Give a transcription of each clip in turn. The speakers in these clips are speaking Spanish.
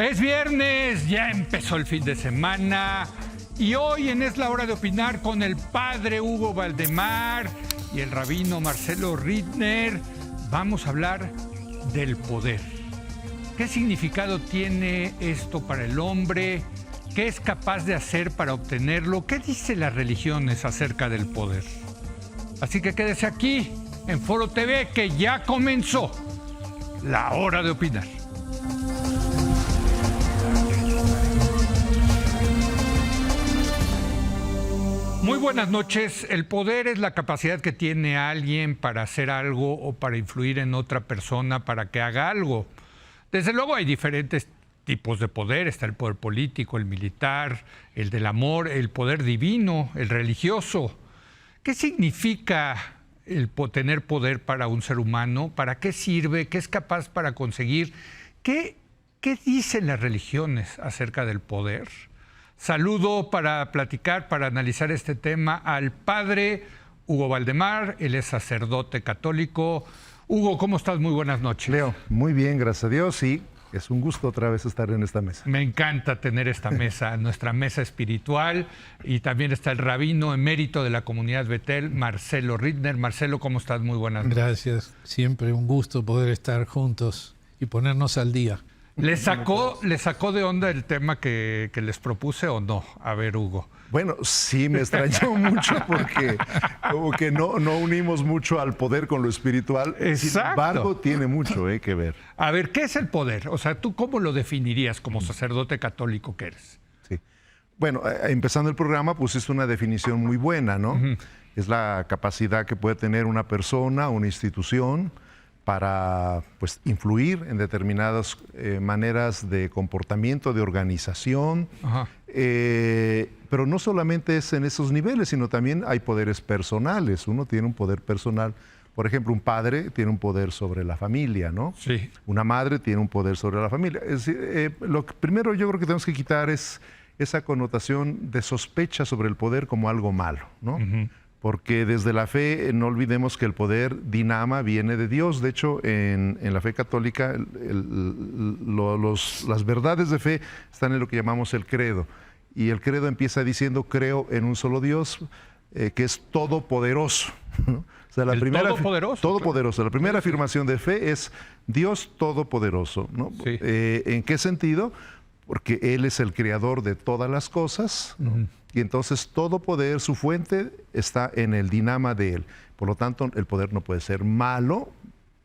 Es viernes, ya empezó el fin de semana y hoy en Es la Hora de Opinar con el padre Hugo Valdemar y el rabino Marcelo Rittner vamos a hablar del poder. ¿Qué significado tiene esto para el hombre? ¿Qué es capaz de hacer para obtenerlo? ¿Qué dicen las religiones acerca del poder? Así que quédese aquí en Foro TV que ya comenzó la Hora de Opinar. Muy buenas noches. El poder es la capacidad que tiene alguien para hacer algo o para influir en otra persona para que haga algo. Desde luego hay diferentes tipos de poder. Está el poder político, el militar, el del amor, el poder divino, el religioso. ¿Qué significa tener poder para un ser humano? ¿Para qué sirve? ¿Qué es capaz para conseguir? ¿Qué dicen las religiones acerca del poder? Saludo para platicar, para analizar este tema al padre Hugo Valdemar. Él es sacerdote católico. Hugo, ¿cómo estás? Muy buenas noches. Leo, muy bien, gracias a Dios. Sí, es un gusto otra vez estar en esta mesa. Me encanta tener esta mesa, nuestra mesa espiritual. Y también está el rabino emérito de la comunidad Betel, Marcelo Rittner. Marcelo, ¿cómo estás? Muy buenas noches. Gracias. Siempre un gusto poder estar juntos y ponernos al día. ¿Le sacó de onda el tema que les propuse o no? A ver, Hugo. Bueno, sí, me extrañó mucho porque como que no unimos mucho al poder con lo espiritual. Exacto. Sin embargo, tiene mucho que ver. A ver, ¿qué es el poder? O sea, ¿tú cómo lo definirías como sacerdote católico que eres? Sí. Bueno, empezando el programa, pues es una definición muy buena, ¿no? Es la capacidad que puede tener una persona, una institución, para pues, influir en determinadas maneras de comportamiento, de organización. Pero no solamente es en esos niveles, sino también hay poderes personales. Uno tiene un poder personal. Por ejemplo, un padre tiene un poder sobre la familia, ¿no? Sí. Una madre tiene un poder sobre la familia. Es decir, lo que primero yo creo que tenemos que quitar es esa connotación de sospecha sobre el poder como algo malo, ¿no? Porque desde la fe no olvidemos que el poder dinama viene de Dios. De hecho, en la fe católica las verdades de fe están en lo que llamamos el credo. Y el credo empieza diciendo, creo en un solo Dios que es todopoderoso, ¿no? O sea, todopoderoso. La primera afirmación de fe es Dios todopoderoso, ¿no? Sí. ¿En qué sentido? Porque Él es el creador de todas las cosas, ¿no? Y entonces todo poder, su fuente está en el dinama de Él. Por lo tanto, el poder no puede ser malo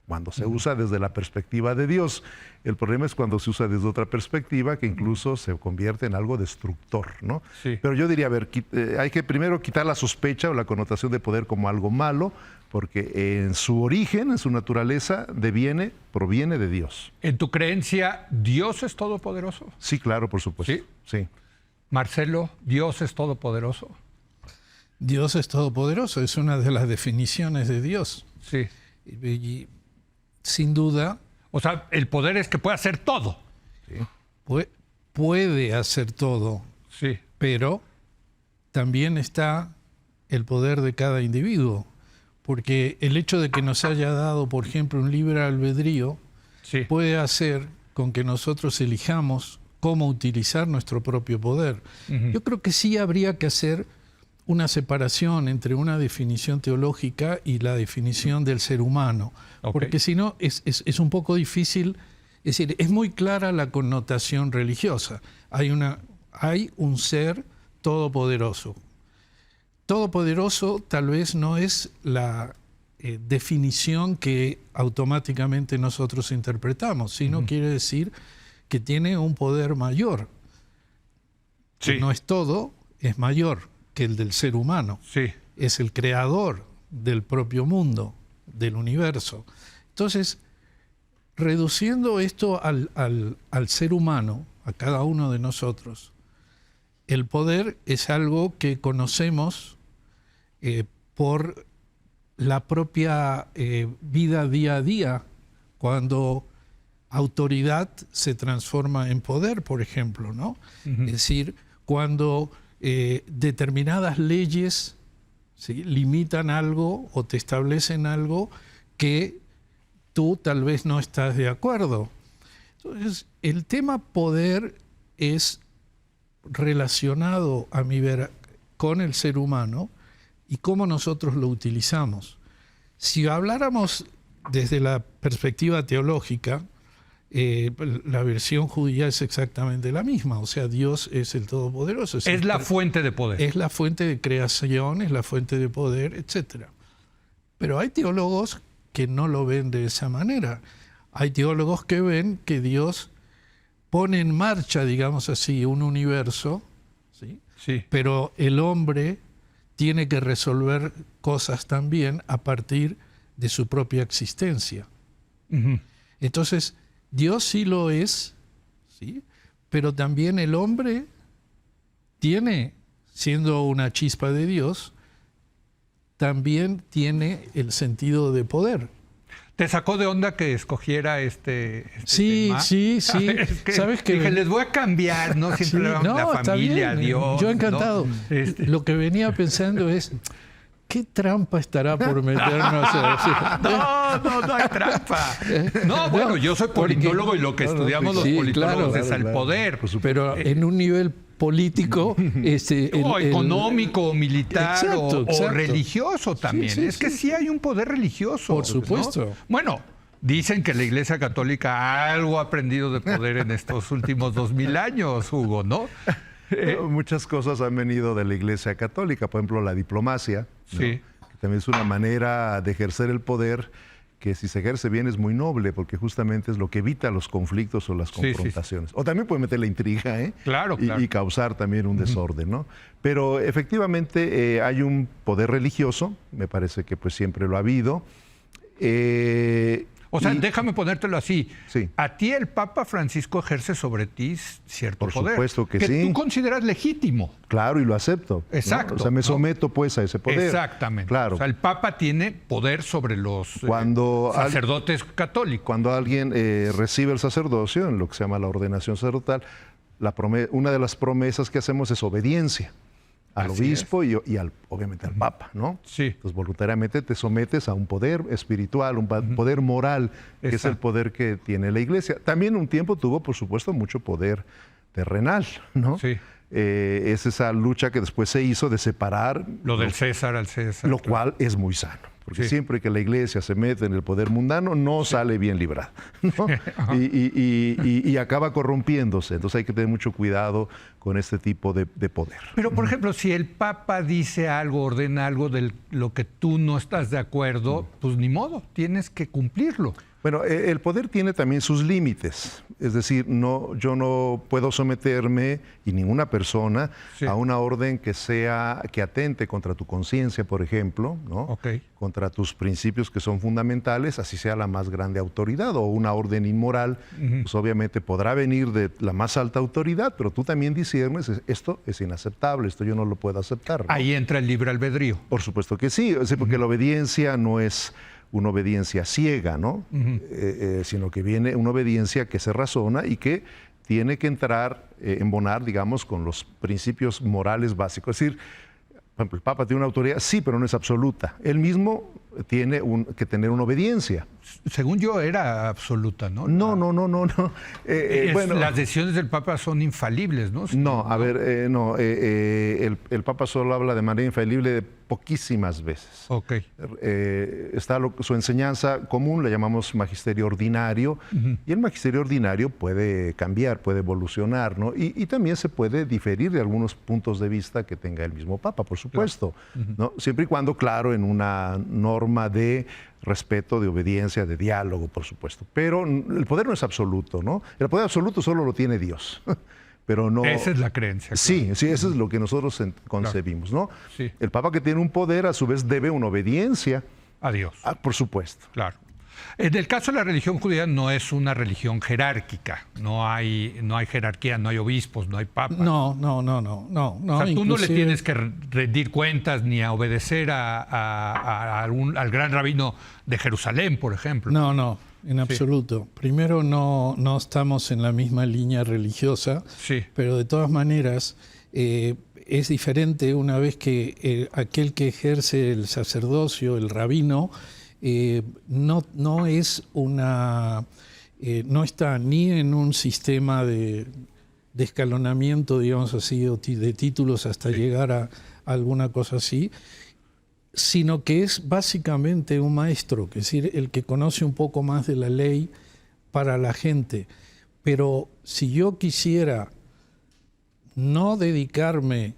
cuando se usa desde la perspectiva de Dios. El problema es cuando se usa desde otra perspectiva, que incluso se convierte en algo destructor, ¿no? Sí. Pero yo diría, a ver, hay que primero quitar la sospecha o la connotación de poder como algo malo, porque en su origen, en su naturaleza, proviene de Dios. ¿En tu creencia, Dios es todopoderoso? Sí, claro, por supuesto. ¿Sí? Sí. Marcelo, ¿Dios es todopoderoso? Dios es todopoderoso, es una de las definiciones de Dios. Sí. Y sin duda... O sea, el poder es que puede hacer todo. Sí. Puede hacer todo, Sí. pero también está el poder de cada individuo. Porque el hecho de que nos haya dado, por ejemplo, un libre albedrío, Sí. puede hacer con que nosotros elijamos cómo utilizar nuestro propio poder. Yo creo que sí habría que hacer una separación entre una definición teológica y la definición del ser humano, porque si no es un poco difícil. Es decir, es muy clara la connotación religiosa. Hay un ser todopoderoso. Todopoderoso tal vez no es la definición que automáticamente nosotros interpretamos, sino quiere decir que tiene un poder mayor. Sí. Que no es todo, es mayor que el del ser humano. Sí. Es el creador del propio mundo, del universo. Entonces, reduciendo esto al ser humano, a cada uno de nosotros, el poder es algo que conocemos por la propia vida día a día, cuando autoridad se transforma en poder, por ejemplo, ¿no? Es decir, cuando determinadas leyes, ¿sí?, limitan algo o te establecen algo que tú tal vez no estás de acuerdo. Entonces, el tema poder es relacionado, a mi ver, con el ser humano y cómo nosotros lo utilizamos. Si habláramos desde la perspectiva teológica, la versión judía es exactamente la misma. O sea, Dios es el Todopoderoso. Es la fuente de poder. Es la fuente de creación, es la fuente de poder, etc. Pero hay teólogos que no lo ven de esa manera. Hay teólogos que ven que Dios pone en marcha, digamos así, un universo, ¿sí? Sí. Pero el hombre tiene que resolver cosas también a partir de su propia existencia. Ujú. Entonces, Dios sí lo es, ¿sí? Pero también el hombre tiene, siendo una chispa de Dios, también tiene el sentido de poder. ¿Te sacó de onda que escogiera este Sí, tema? sí, sí. ¿Sabes qué? Dije, les voy a cambiar, ¿no? Siempre Sí, la está familia, bien. Dios. Yo encantado. ¿No? Lo que venía pensando es, ¿qué trampa estará por meternos? No hay trampa. No, bueno, yo soy politólogo y lo que estudiamos los politólogos es el poder. Pero en un nivel político, económico, militar Exacto. o religioso también. Sí, es que sí hay un poder religioso. Por supuesto. ¿No? Bueno, dicen que la Iglesia Católica algo ha aprendido de poder en estos últimos 2000 años, Hugo, ¿no? Muchas cosas han venido de la Iglesia Católica, por ejemplo, la diplomacia, ¿no? Sí. Que también es una manera de ejercer el poder que si se ejerce bien es muy noble, porque justamente es lo que evita los conflictos o las confrontaciones. O también puede meter la intriga, ¿eh? Claro, y, claro. y causar también un desorden, ¿no? Pero efectivamente hay un poder religioso, me parece que pues siempre lo ha habido. O sea, déjame ponértelo así. Sí. A ti el Papa Francisco ejerce sobre ti cierto Por poder. supuesto que sí. tú consideras legítimo. Claro, y lo acepto, ¿no? Exacto. O sea, me someto pues a ese poder. Exactamente. Claro. O sea, el Papa tiene poder sobre los Cuando sacerdotes católicos. Cuando alguien recibe el sacerdocio, en lo que se llama la ordenación sacerdotal, una de las promesas que hacemos es obediencia al Así obispo y obviamente al Papa, ¿no? Sí. Entonces voluntariamente te sometes a un poder espiritual, un poder moral, que es el Exacto. poder que tiene la Iglesia. También un tiempo tuvo, por supuesto, mucho poder terrenal, ¿no? Sí. Es esa lucha que después se hizo de separar Lo del César al César. lo claro. cual es muy sano, porque Sí. siempre que la Iglesia se mete en el poder mundano, no sale bien librada, ¿no? y acaba corrompiéndose. Entonces hay que tener mucho cuidado con este tipo de poder. Pero, por ejemplo, si el Papa dice algo, ordena algo de lo que tú no estás de acuerdo, pues ni modo, tienes que cumplirlo. Bueno, el poder tiene también sus límites. Es decir, yo no puedo someterme, y ninguna persona, Sí. a una orden que atente contra tu conciencia, por ejemplo, ¿no? Ok. Contra tus principios que son fundamentales, así sea la más grande autoridad, o una orden inmoral, pues obviamente podrá venir de la más alta autoridad, pero tú también disiernes, esto es inaceptable, esto yo no lo puedo aceptar, ¿no? Ahí entra el libre albedrío. Por supuesto que sí, porque la obediencia no es una obediencia ciega, ¿no? Sino que viene una obediencia que se razona y que tiene que entrar, embonar, digamos, con los principios morales básicos. Es decir, por ejemplo, el Papa tiene una autoridad, sí, pero no es absoluta. Él mismo tiene que tener una obediencia. Según yo, era absoluta, ¿no? No. Bueno, las decisiones del Papa son infalibles, ¿no? no, a ver, no. El Papa solo habla de manera infalible de poquísimas veces. Ok. Está su enseñanza común, la llamamos magisterio ordinario, y el magisterio ordinario puede cambiar, puede evolucionar, ¿no? Y también se puede diferir de algunos puntos de vista que tenga el mismo Papa, por supuesto, ¿no? Siempre y cuando, claro, en una norma de respeto, de obediencia, de diálogo, por supuesto. Pero el poder no es absoluto, ¿no? El poder absoluto solo lo tiene Dios. Pero no... Esa es la creencia. Claro. Sí, eso es lo que nosotros concebimos, ¿no? Sí. El Papa que tiene un poder, a su vez, debe una obediencia. Adiós. Por supuesto. Claro. En el caso de la religión judía no es una religión jerárquica. No hay jerarquía, no hay obispos, no hay papas. No. O sea, tú no le tienes que rendir cuentas ni a obedecer al gran rabino de Jerusalén, por ejemplo. No, en absoluto. Primero, no estamos en la misma línea religiosa, Sí. pero de todas maneras es diferente una vez que aquel que ejerce el sacerdocio, el rabino, no es una no está ni en un sistema de escalonamiento, digamos así, o de títulos hasta llegar a alguna cosa así, sino que es básicamente un maestro, es decir, el que conoce un poco más de la ley para la gente. Pero si yo quisiera no dedicarme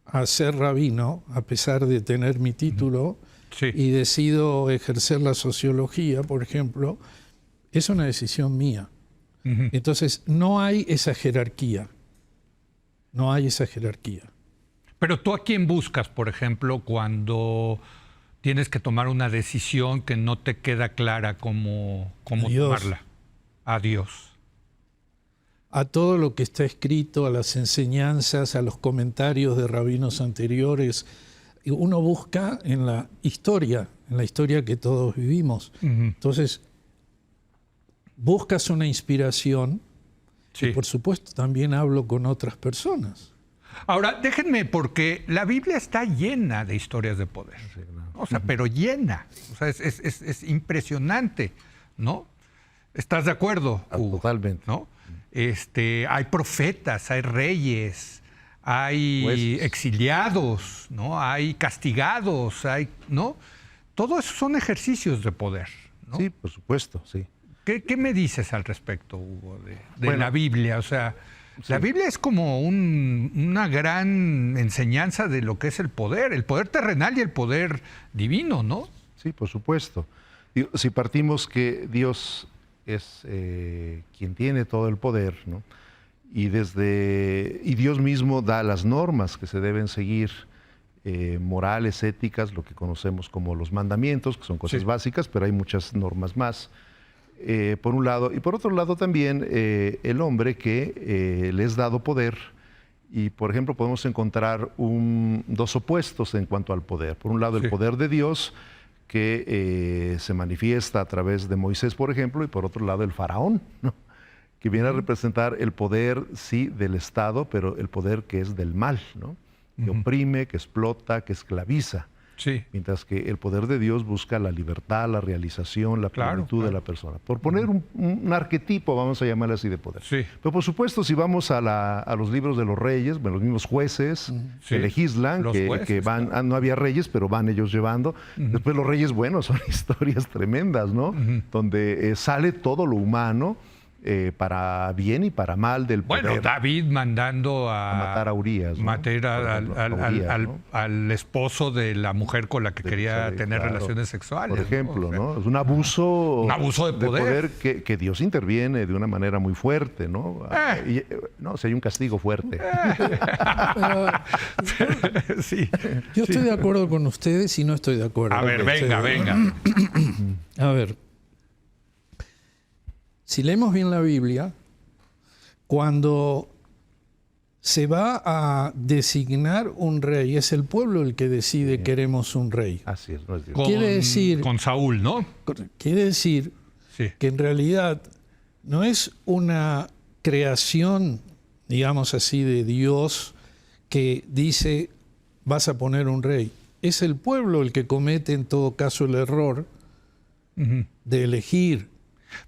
a ser rabino, a pesar de tener mi título, y decido ejercer la sociología, por ejemplo, es una decisión mía. Entonces, no hay esa jerarquía. No hay esa jerarquía. Pero tú, ¿a quién buscas, por ejemplo, cuando tienes que tomar una decisión que no te queda clara cómo tomarla? A Dios. A todo lo que está escrito, a las enseñanzas, a los comentarios de rabinos anteriores. Uno busca en la historia que todos vivimos. Entonces, buscas una inspiración y, por supuesto, también hablo con otras personas. Ahora, déjenme, porque la Biblia está llena de historias de poder. O sea, pero llena. O sea, es impresionante, ¿no? ¿Estás de acuerdo, Hugo? Totalmente. ¿No? Hay profetas, hay reyes, hay exiliados, ¿no? Hay castigados, ¿no? Todo eso son ejercicios de poder, ¿no? Sí, por supuesto, sí. ¿Qué me dices al respecto, Hugo, de la Biblia? O sea, la Biblia es como una gran enseñanza de lo que es el poder terrenal y el poder divino, ¿no? Sí, por supuesto. Si partimos que Dios es quien tiene todo el poder, ¿no? Y Dios mismo da las normas que se deben seguir, morales, éticas, lo que conocemos como los mandamientos, que son cosas básicas, pero hay muchas normas más. Por un lado, y por otro lado también el hombre que le es dado poder, y por ejemplo podemos encontrar dos opuestos en cuanto al poder. Por un lado el poder de Dios, que se manifiesta a través de Moisés, por ejemplo, y por otro lado el faraón, ¿no? Que viene a representar el poder, sí, del Estado, pero el poder que es del mal, ¿no? Que oprime, que explota, que esclaviza. Sí. Mientras que el poder de Dios busca la libertad, la realización, la plenitud de la persona. Por poner un arquetipo, vamos a llamarle así, de poder. Sí. Pero por supuesto, si vamos a los libros de los reyes, bueno, los mismos jueces que legislan, que van, no había reyes, pero van ellos llevando. Después los reyes, bueno, son historias tremendas, ¿no? Donde sale todo lo humano, para bien y para mal del poder. Bueno, David mandando a matar a Urías, ¿no? Matar al esposo de la mujer con la que quería tener relaciones sexuales. Por ejemplo, ¿no? Es un abuso de poder que Dios interviene de una manera muy fuerte, ¿no? No, si hay un castigo fuerte. Yo estoy de acuerdo con ustedes y no estoy de acuerdo. A ver, venga. A ver. Si leemos bien la Biblia, cuando se va a designar un rey, es el pueblo el que decide queremos un rey. Así es, no es Dios. Quiere decir, con Saúl, ¿no? Quiere decir que en realidad no es una creación, digamos así, de Dios que dice vas a poner un rey. Es el pueblo el que comete en todo caso el error de elegir.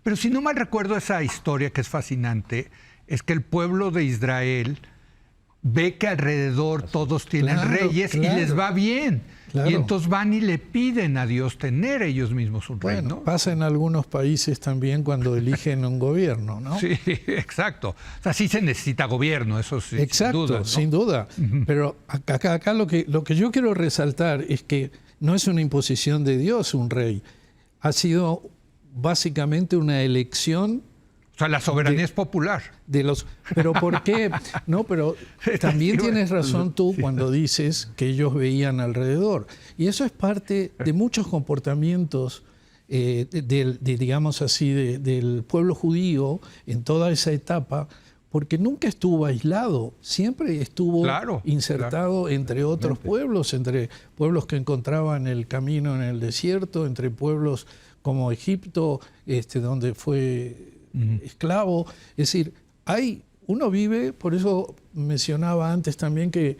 Pero si no mal recuerdo esa historia que es fascinante, es que el pueblo de Israel ve que alrededor todos tienen reyes y les va bien. Y entonces van y le piden a Dios tener ellos mismos un rey, ¿no? Pasa en algunos países también cuando eligen un gobierno, ¿no? Sí, exacto. O sea, sí se necesita gobierno, eso sí. Exacto, sin duda, ¿no? Sin duda. Pero acá lo que yo quiero resaltar es que no es una imposición de Dios un rey. Ha sido básicamente una elección. O sea, la soberanía es popular. Pero ¿por qué? No, pero también tienes razón tú cuando dices que ellos veían alrededor. Y eso es parte de muchos comportamientos digamos así, del pueblo judío en toda esa etapa, porque nunca estuvo aislado, siempre estuvo insertado entre otros pueblos, entre pueblos que encontraban el camino en el desierto, entre pueblos como Egipto, donde fue esclavo. Es decir, uno vive, por eso mencionaba antes también que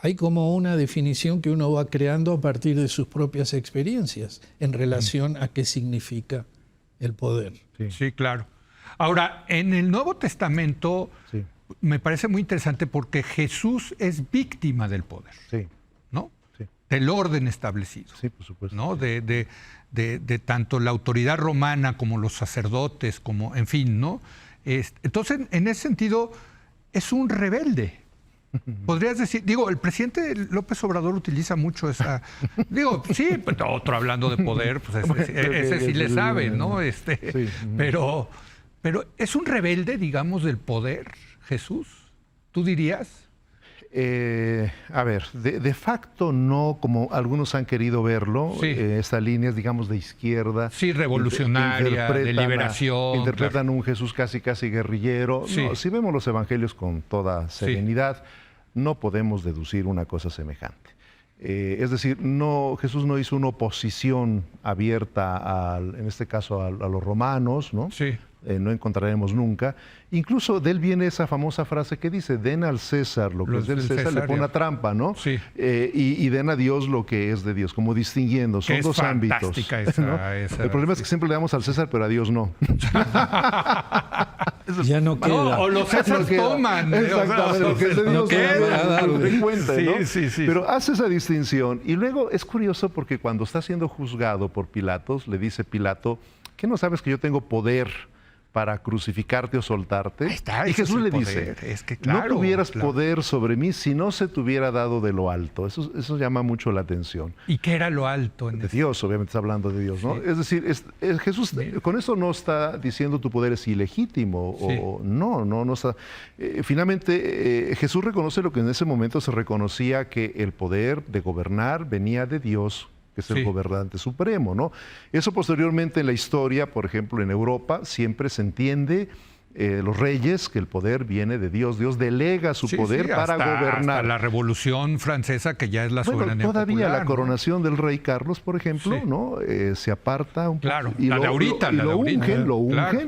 hay como una definición que uno va creando a partir de sus propias experiencias en relación a qué significa el poder. Sí, claro. Ahora, en el Nuevo Testamento Sí. me parece muy interesante porque Jesús es víctima del poder, Sí, ¿no? sí, Del orden establecido, sí, por supuesto. ¿no? De tanto la autoridad romana como los sacerdotes, como, en fin, ¿no? Entonces, en ese sentido, es un rebelde. Podrías decir, digo, el presidente López Obrador utiliza mucho esa, digo, sí, pues, otro hablando de poder, pues ese sí le sabe, ¿no? Sí. Pero es un rebelde, digamos, del poder, Jesús, ¿tú dirías? A ver, de facto no, como algunos han querido verlo, Sí. esta línea es, digamos, de izquierda. Sí, revolucionaria, de interpretan liberación, interpretan un Jesús casi guerrillero. Sí. No, si vemos los evangelios con toda serenidad, no podemos deducir una cosa semejante. Es decir, Jesús no hizo una oposición abierta, en este caso, a los romanos, ¿no? Sí. No encontraremos nunca. Incluso de él viene esa famosa frase que dice, den al César lo que es del César, le pone una trampa, ¿no? Sí. Y den a Dios lo que es de Dios, como distinguiendo, son Es dos ámbitos. fantástica esa, ¿no? esa. El problema es que siempre le damos al César, pero a Dios no. Ya no queda. O los César toman. Exactamente, lo que es de Dios no queda, no te cuenta, Sí, ¿no? sí. Pero hace esa distinción. Y luego es curioso porque cuando está siendo juzgado por Pilatos, le dice Pilato, ¿qué no sabes que yo tengo poder para crucificarte o soltarte? Ahí está, y ese es Jesús el le poder. dice, Es que, claro, no tuvieras claro. poder sobre mí si no se te hubiera dado de lo alto. Eso llama mucho la atención. ¿Y qué era lo alto en De eso? Dios, obviamente está hablando de Dios, ¿no? Sí. Es decir, Jesús con eso no está diciendo tu poder es ilegítimo, Sí. o no está. Finalmente, Jesús reconoce lo que en ese momento se reconocía, que el poder de gobernar venía de Dios, que es el Sí. gobernante supremo, ¿no? Eso posteriormente en la historia, por ejemplo, en Europa, siempre se entiende, los reyes, que el poder viene de Dios. Dios delega su Sí, poder sí, para gobernar. hasta la Revolución Francesa, que ya es la soberanía Todavía popular, la ¿no? coronación del rey Carlos, por ejemplo, Sí. ¿no? Se aparta un poco. Claro, la de ahorita, y la de lo ahorita. ungen, Claro.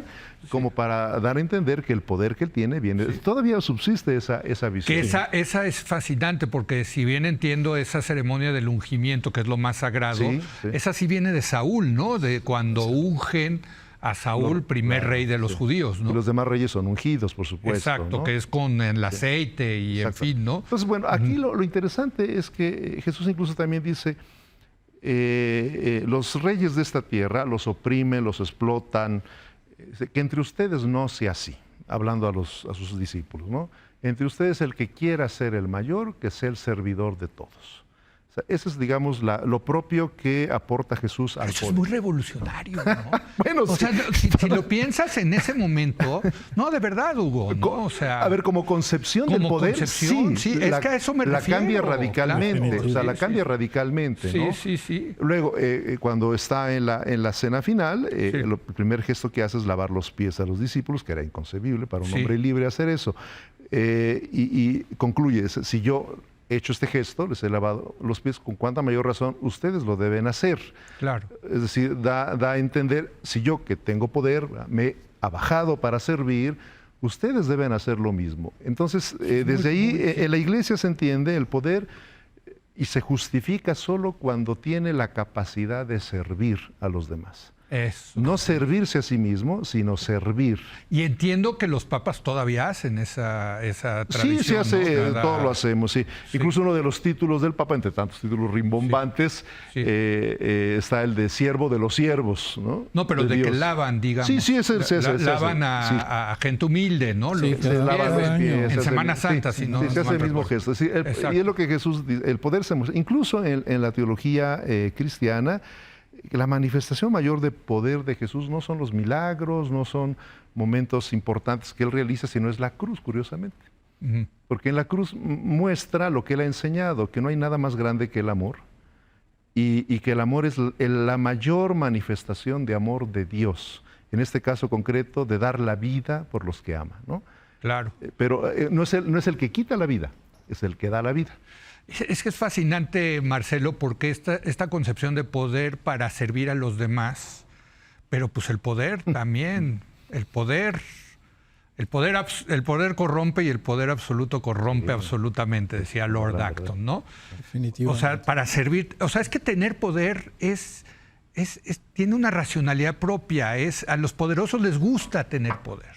como para dar a entender que el poder que él tiene viene. Todavía subsiste esa visión. Que esa es fascinante, porque si bien entiendo esa ceremonia del ungimiento, que es lo más sagrado, Sí, sí. esa sí viene de Saúl, ¿no? De cuando ungen a Saúl, primer rey de los judíos, Y ¿no? los demás reyes son ungidos, por supuesto. Exacto, ¿no? que es con el aceite y Exacto. en fin, ¿no? Entonces, bueno, aquí lo interesante es que Jesús incluso también dice, los reyes de esta tierra los oprimen, los explotan, que entre ustedes no sea así, hablando a sus discípulos, ¿no? Entre ustedes el que quiera ser el mayor, que sea el servidor de todos. O sea, eso es, digamos, lo propio que aporta Jesús al Eso es poder. muy revolucionario, ¿no? Bueno, o sea, si lo piensas en ese momento, no, de verdad, Hugo, ¿no? O sea, A ver, como concepción del como poder, concepción, sí, es que a eso me la refiero, cambia radicalmente, claro. o sea, Sí, la sí, cambia sí. radicalmente, sí, ¿no? sí. Luego, cuando está en la cena final, el primer gesto que hace es lavar los pies a los discípulos, que era inconcebible para un Sí. hombre libre hacer eso. Y concluye, si yo he hecho este gesto, les he lavado los pies, con cuánta mayor razón ustedes lo deben hacer. Claro. Es decir, da a entender, si yo que tengo poder me he abajado para servir, ustedes deben hacer lo mismo. Entonces, desde ahí, en la iglesia se entiende el poder y se justifica solo cuando tiene la capacidad de servir a los demás. Eso. No servirse a sí mismo, sino servir. Y entiendo que los papas todavía hacen esa tradición. Sí, se hace, ¿no? todo lo hacemos, sí. Incluso uno de los títulos del Papa, entre tantos títulos rimbombantes, Sí. está el de siervo de los siervos, ¿no? No, pero de que Dios. lavan, digamos. Sí, sí, ese. Lavan Sí. a gente humilde, ¿no? Sí, Lo- que Se Cada lava año. el pie, En se hace Semana el- Santa, sí, si no sí, se hace mal el mismo recuerdo. gesto. Sí, Exacto. y es lo que Jesús dice, el poder se muestra. Incluso en la teología cristiana, la manifestación mayor de poder de Jesús no son los milagros, no son momentos importantes que él realiza, sino es la cruz, curiosamente. Ujú. Porque en la cruz muestra lo que él ha enseñado, que no hay nada más grande que el amor, y que el amor es la mayor manifestación de amor de Dios. En este caso concreto, de dar la vida por los que ama, ¿no? Claro. Pero no es el que quita la vida, es el que da la vida. Es que es fascinante, Marcelo, porque esta concepción de poder para servir a los demás, pero pues el poder también, el poder corrompe y el poder absoluto corrompe absolutamente, decía Lord verdad, Acton, ¿no? O Definitivamente. sea, para servir, o sea, es que tener poder es tiene una racionalidad propia. A los poderosos les gusta tener poder,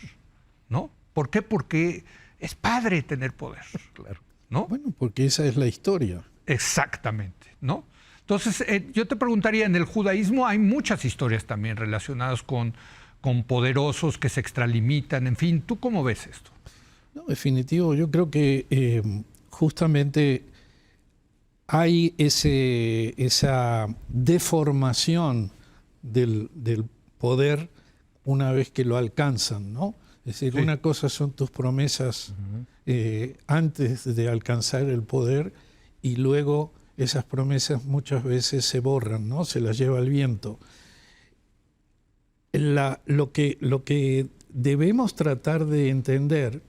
¿no? ¿Por qué? Porque es padre tener poder, Claro. ¿no? Bueno, porque esa es la historia. Exactamente, ¿no? Entonces, yo te preguntaría, en el judaísmo hay muchas historias también relacionadas con poderosos que se extralimitan, en fin, ¿tú cómo ves esto? No, definitivo, yo creo que justamente hay esa deformación del poder una vez que lo alcanzan, ¿no? Es decir, Sí. una cosa son tus promesas antes de alcanzar el poder y luego esas promesas muchas veces se borran, ¿no? Se las lleva el viento. Lo que debemos tratar de entender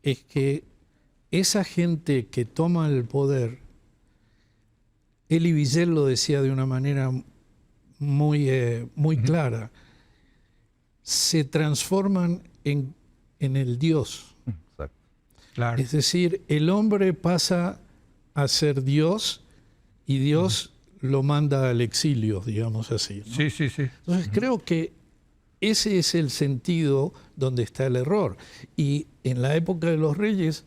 es que esa gente que toma el poder, Elie Wiesel lo decía de una manera muy clara, se transforman en el Dios. Exacto. Claro. Es decir, el hombre pasa a ser Dios y Dios lo manda al exilio, digamos así, ¿no? Sí, sí, sí. Entonces creo que ese es el sentido donde está el error. Y en la época de los reyes,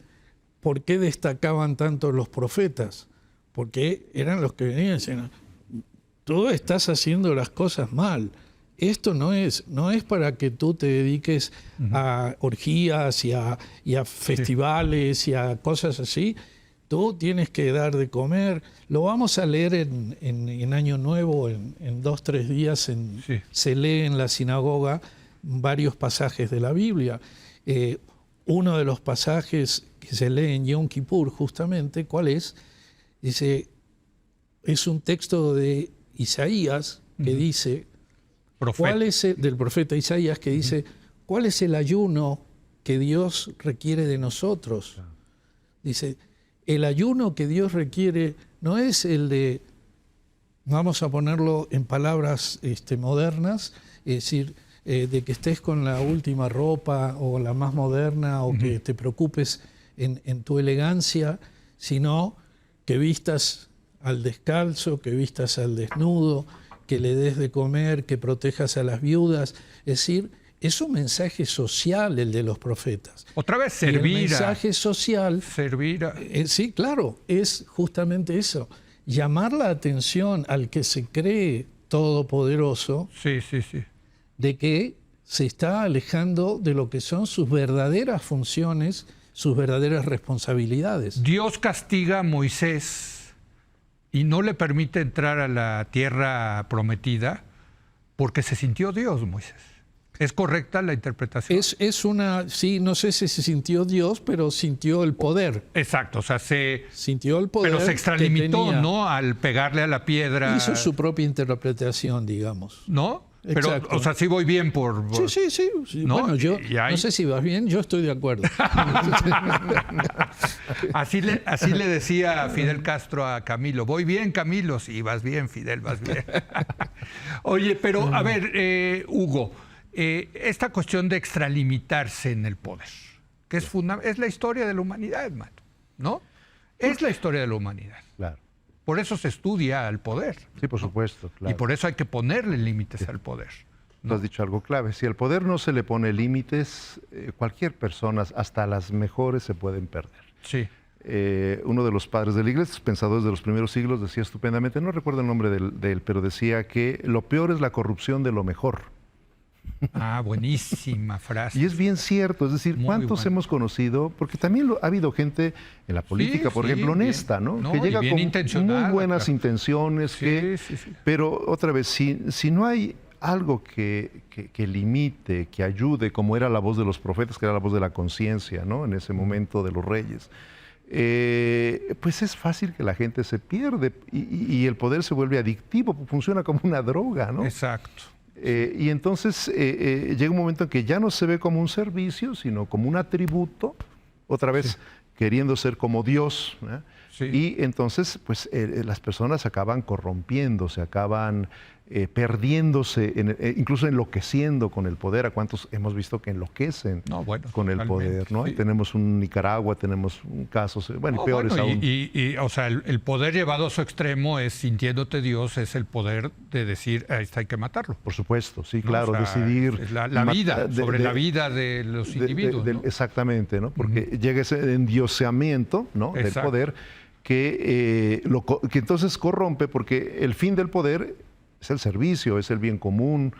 ¿por qué destacaban tanto los profetas? Porque eran los que venían diciendo, tú estás haciendo las cosas mal. Esto no es para que tú te dediques a orgías y a festivales y a cosas así. Tú tienes que dar de comer. Lo vamos a leer en Año Nuevo, en 2-3 días. Sí. Se lee en la sinagoga varios pasajes de la Biblia. Uno de los pasajes que se lee en Yom Kippur, justamente, ¿cuál es? Dice, es un texto de Isaías que dice, Profeta. del profeta Isaías, que dice, ¿cuál es el ayuno que Dios requiere de nosotros? Dice, el ayuno que Dios requiere no es el de, vamos a ponerlo en palabras modernas, es decir, de que estés con la última ropa o la más moderna o que te preocupes en tu elegancia, sino que vistas al descalzo, que vistas al desnudo, que le des de comer, que protejas a las viudas. Es decir, es un mensaje social el de los profetas. Otra vez, Y el servir. mensaje social, Servir. sí, claro, es justamente eso. Llamar la atención al que se cree todopoderoso Sí, sí, sí. de que se está alejando de lo que son sus verdaderas funciones, sus verdaderas responsabilidades. Dios castiga a Moisés y no le permite entrar a la tierra prometida porque se sintió Dios, Moisés. ¿Es correcta la interpretación? Es una, sí, no sé si se sintió Dios, pero sintió el poder. Exacto, o sea, Sintió el poder. pero se extralimitó, que tenía. ¿no? Al pegarle a la piedra. Hizo su propia interpretación, digamos. ¿No? Pero, Exacto. o sea, sí voy bien por... Sí. ¿No? Bueno, yo Y hay- no sé si vas bien, yo estoy de acuerdo. Así le decía Fidel Castro a Camilo, voy bien, Camilo, sí, vas bien, Fidel, vas bien. Oye, pero a ver, Hugo, esta cuestión de extralimitarse en el poder, que es la historia de la humanidad, hermano, ¿no? Es la historia de la humanidad. Claro. Por eso se estudia al poder. Sí, por supuesto. Claro. Y por eso hay que ponerle límites al poder. Tú has dicho algo clave. Si al poder no se le pone límites, cualquier persona, hasta las mejores, se pueden perder. Sí. Uno de los padres de la iglesia, pensadores de los primeros siglos, decía estupendamente, no recuerdo el nombre de él, pero decía que lo peor es la corrupción de lo mejor. Ah, buenísima frase. Y es bien cierto, es decir, Muy ¿cuántos bueno. hemos conocido? Porque también ha habido gente en la política, por sí, ejemplo, bien. honesta, ¿no? No, Que y llega bien con intencionada, muy buenas claro. intenciones, Sí. pero otra vez, si no hay algo que limite, que ayude, como era la voz de los profetas, que era la voz de la conciencia, ¿no? En ese momento de los reyes, pues es fácil que la gente se pierde y el poder se vuelve adictivo, funciona como una droga, ¿no? Exacto. Y entonces llega un momento en que ya no se ve como un servicio, sino como un atributo, otra vez queriendo ser como Dios, ¿eh? Sí. Y entonces pues las personas acaban corrompiéndose, acaban perdiéndose, incluso enloqueciendo con el poder. ¿A cuántos hemos visto que enloquecen con el poder? ¿No? Sí. Tenemos un Nicaragua, tenemos casos, bueno, y peores aún. O sea, el poder llevado a su extremo es, sintiéndote Dios, es el poder de decir, a este hay que matarlo. Por supuesto, sí, ¿No? claro, O sea, decidir. es la vida, la vida de los individuos. ¿No? Exactamente, ¿no? Porque llega ese endioseamiento, ¿no? del poder que entonces corrompe, porque el fin del poder es el servicio, es el bien común,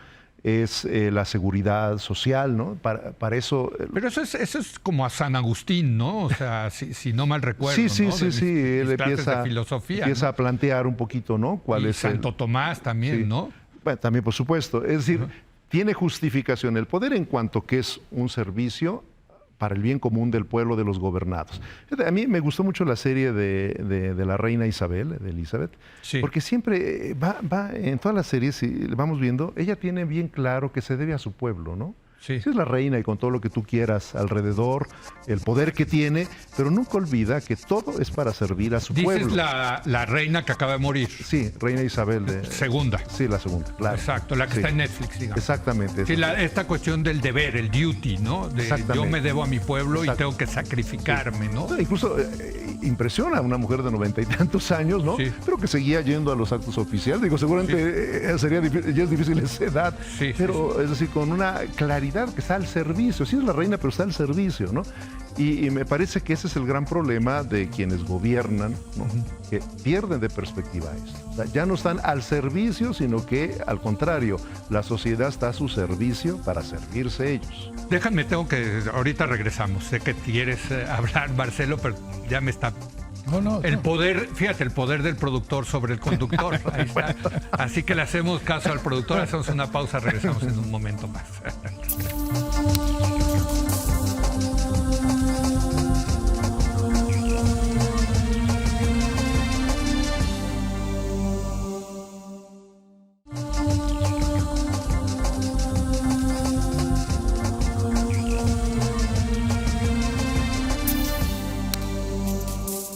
es la seguridad social, ¿no? Para eso... Pero eso es como a San Agustín, ¿no? O sea, si no mal recuerdo, sí, ¿no? sí. Él empieza filosofía, a plantear un poquito, ¿no? ¿Cuál es Santo Tomás también, ¿no? Bueno, también, por supuesto. Es decir, tiene justificación el poder en cuanto que es un servicio para el bien común del pueblo, de los gobernados. A mí me gustó mucho la serie de la reina Isabel, de Elizabeth, porque siempre va en todas las series, si vamos viendo, ella tiene bien claro que se debe a su pueblo, ¿no? Sí. Es la reina y con todo lo que tú quieras alrededor, el poder que tiene, pero nunca olvida que todo es para servir a su pueblo. Dices la reina que acaba de morir. Sí, reina Isabel. Segunda. Sí, la segunda, claro. Exacto, la que está en Netflix, digamos. Exactamente. Sí, esta cuestión del deber, el duty, ¿no? Yo me debo a mi pueblo y tengo que sacrificarme, ¿no? Incluso impresiona a una mujer de 90 y tantos años, ¿no? Sí. Pero que seguía yendo a los actos oficiales. Digo, seguramente ya es difícil esa edad, pero es decir, con una claridad que está al servicio. Sí es la reina, pero está al servicio, ¿no? Y me parece que ese es el gran problema de quienes gobiernan, ¿no? Que pierden de perspectiva esto. O sea, ya no están al servicio, sino que, al contrario, la sociedad está a su servicio para servirse ellos. Déjame, ahorita regresamos. Sé que quieres hablar, Marcelo, pero ya me está... Poder, fíjate, el poder del productor sobre el conductor. Ahí está. Así que le hacemos caso al productor, hacemos una pausa, regresamos en un momento más.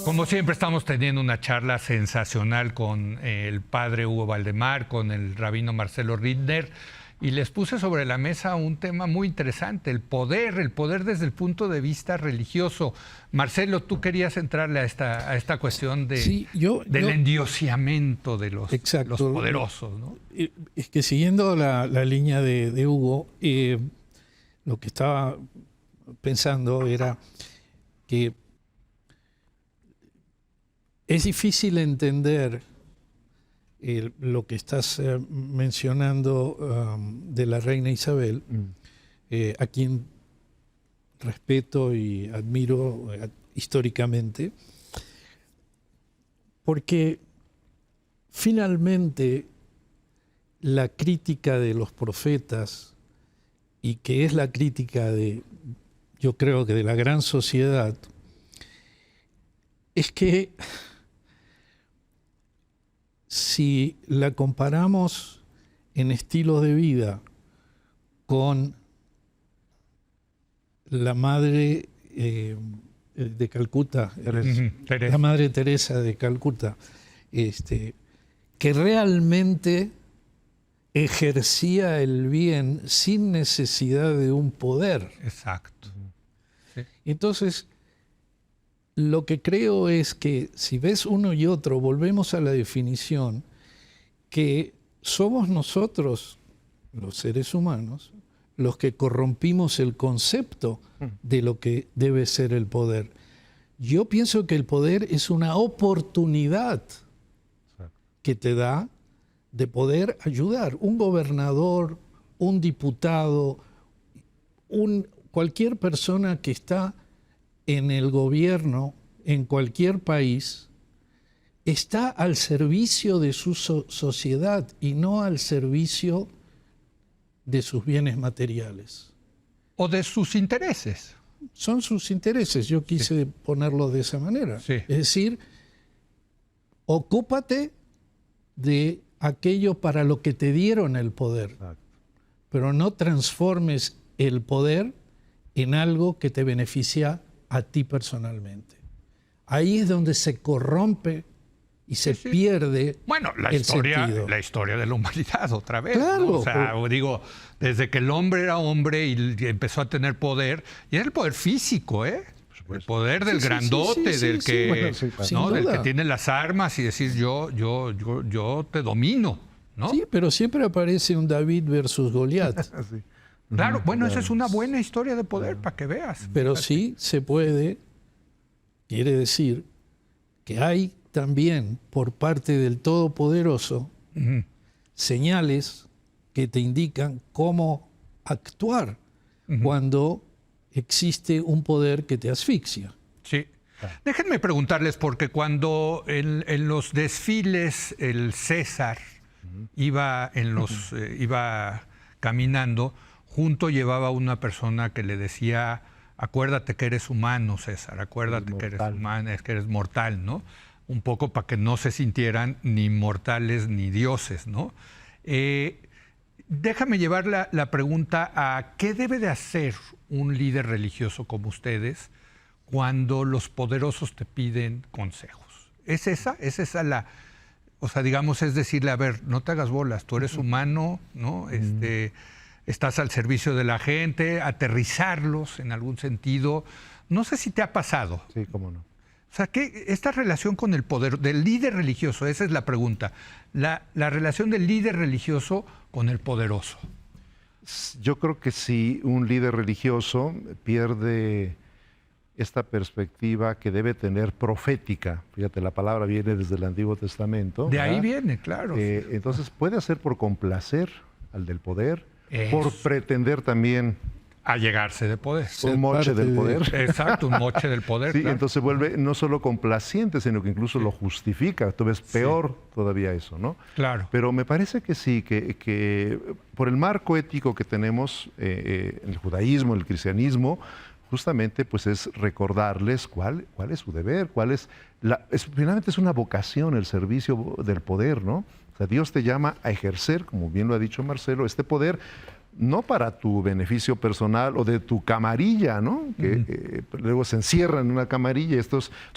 Como siempre, estamos teniendo una charla sensacional con el padre Hugo Valdemar, con el rabino Marcelo Rittner, y les puse sobre la mesa un tema muy interesante, el poder desde el punto de vista religioso. Marcelo, tú querías entrarle a esta cuestión del endiosamiento de los poderosos, ¿no? Es que siguiendo la línea de Hugo, lo que estaba pensando era que es difícil entender lo que estás mencionando de la reina Isabel, a quien respeto y admiro históricamente, porque finalmente la crítica de los profetas, y que es la crítica yo creo que de la gran sociedad, es que si la comparamos en estilo de vida con la madre de Calcuta, la madre Teresa de Calcuta, que realmente ejercía el bien sin necesidad de un poder. Exacto. Sí. Entonces, lo que creo es que si ves uno y otro, volvemos a la definición, que somos nosotros, los seres humanos, los que corrompimos el concepto de lo que debe ser el poder. Yo pienso que el poder es una oportunidad que te da de poder ayudar. Un gobernador, un diputado, cualquier persona que está en el gobierno, en cualquier país, está al servicio de su sociedad y no al servicio de sus bienes materiales. O de sus intereses. Son sus intereses, yo quise ponerlo de esa manera. Sí. Es decir, ocúpate de aquello para lo que te dieron el poder, pero no transformes el poder en algo que te beneficia a ti personalmente. Ahí es donde se corrompe y se pierde Bueno, la el sentido. historia de la humanidad otra vez. Claro, ¿no? O sea, digo, desde que el hombre era hombre y empezó a tener poder, y era el poder físico, ¿eh? El poder del grandote, del que, Bueno, sí, claro. ¿no? Sin Del duda. que tiene las armas y decir yo te domino, ¿no? Sí, pero siempre aparece un David versus Goliat. Así. Claro, bueno, esa es una buena historia de poder para que veas. Pero sí se puede, quiere decir que hay también por parte del Todopoderoso señales que te indican cómo actuar cuando existe un poder que te asfixia. Sí. Déjenme preguntarles, porque cuando en los desfiles el César iba caminando, junto llevaba una persona que le decía, acuérdate que eres humano, César, acuérdate que eres humano, que eres mortal, ¿no? Un poco para que no se sintieran ni mortales ni dioses, ¿no? Déjame llevar la pregunta a qué debe de hacer un líder religioso como ustedes cuando los poderosos te piden consejos. ¿Es esa la, o sea, digamos, es decirle, a ver, no te hagas bolas, tú eres humano, ¿no? Estás al servicio de la gente, aterrizarlos en algún sentido. No sé si te ha pasado. Sí, cómo no. O sea, esta relación con el poder del líder religioso, esa es la pregunta. La relación del líder religioso con el poderoso. Yo creo que si un líder religioso pierde esta perspectiva que debe tener profética, fíjate, la palabra viene desde el Antiguo Testamento. De ahí ¿verdad? viene, claro. Entonces puede hacer por complacer al del poder, por Eso. pretender también A llegarse de poder. un moche parte del de- poder. Exacto, un moche del poder. Sí, claro. entonces vuelve no solo complaciente, sino que incluso lo justifica. Entonces peor todavía eso, ¿no? Claro. Pero me parece que sí, que por el marco ético que tenemos en el judaísmo, en el cristianismo, justamente pues es recordarles cuál es su deber, finalmente es una vocación el servicio del poder, ¿no? O sea, Dios te llama a ejercer, como bien lo ha dicho Marcelo, este poder no para tu beneficio personal o de tu camarilla, ¿no? Que luego se encierran en una camarilla.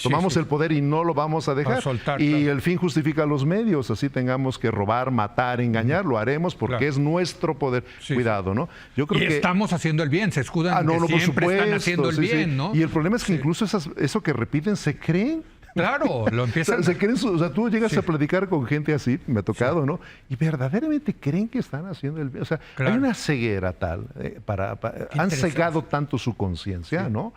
Tomamos el poder y no lo vamos a dejar. soltar, Y claro. el fin justifica los medios. Así tengamos que robar, matar, engañar, lo haremos porque Claro. es nuestro poder. Sí, Cuidado, ¿no? Yo creo Y que estamos haciendo el bien, se escudan no, que por siempre supuesto, están haciendo el sí, sí. bien, ¿no? Y el problema es que incluso eso que repiten se creen. Claro, lo O empiezan... sea, o sea, tú llegas a platicar con gente así, me ha tocado, ¿no? Y verdaderamente creen que están haciendo el bien. O sea, Claro. hay una ceguera tal, han interesante. cegado tanto su conciencia, ¿no?